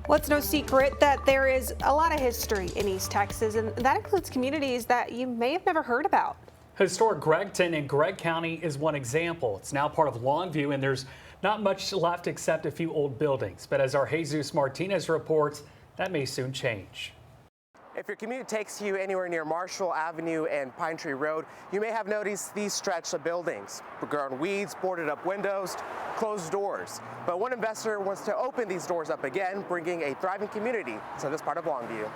Well, it's no secret that there is a lot of history in East Texas, and that includes communities that you may have never heard about. Historic Greggton in Gregg County is one example. It's now part of Longview, and there's not much left except a few old buildings. But as our Jesus Martinez reports, that may soon change. If your commute takes you anywhere near Marshall Avenue and Pine Tree Road, you may have noticed these stretch of buildings. Grown weeds, boarded up windows, closed doors. But one investor wants to open these doors up again, bringing a thriving community to this part of Longview.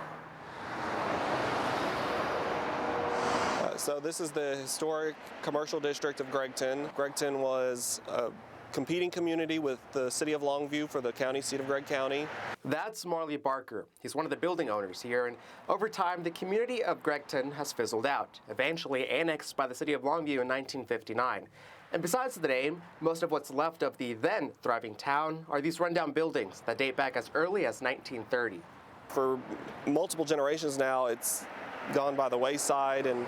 So this is the historic commercial district of Greggton. Greggton was a competing community with the city of Longview for the county seat of Gregg County. That's Marley Barker. He's one of the building owners here, and over time the community of Greggton has fizzled out, eventually annexed by the city of Longview in 1959. And besides the name, most of what's left of the then thriving town are these rundown buildings that date back as early as 1930. For multiple generations now, it's gone by the wayside and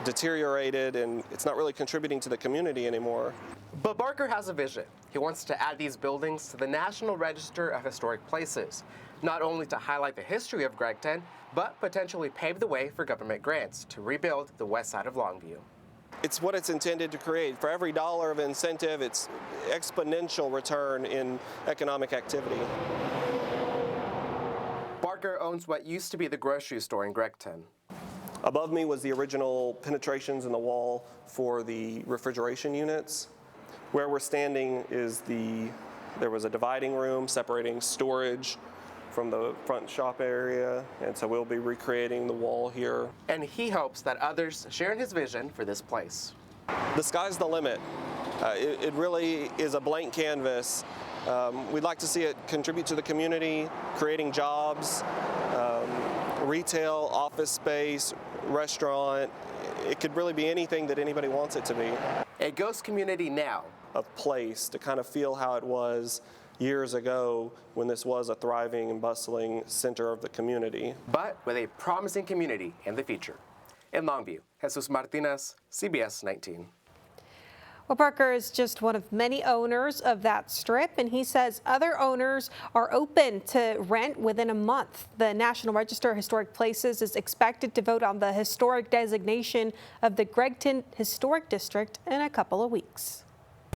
deteriorated, and it's not really contributing to the community anymore. But Barker has a vision. He wants to add these buildings to the National Register of Historic Places, not only to highlight the history of Greggton, but potentially pave the way for government grants to rebuild the west side of Longview. It's what it's intended to create. For every dollar of incentive, it's exponential return in economic activity. Barker owns what used to be the grocery store in Greggton. Above me was the original penetrations in the wall for the refrigeration units. Where we're standing is there was a dividing room separating storage from the front shop area, and so we'll be recreating the wall here. And he hopes that others share in his vision for this place. The sky's the limit. It really is a blank canvas. We'd like to see it contribute to the community, creating jobs, retail, office space, restaurant. It could really be anything that anybody wants it to be. A ghost community now. A place to kind of feel how it was years ago when this was a thriving and bustling center of the community. But with a promising community in the future. In Longview, Jesus Martinez, CBS 19. Well, Barker is just one of many owners of that strip, and he says other owners are open to rent within a month. The National Register of Historic Places is expected to vote on the historic designation of the Greggton Historic District in a couple of weeks.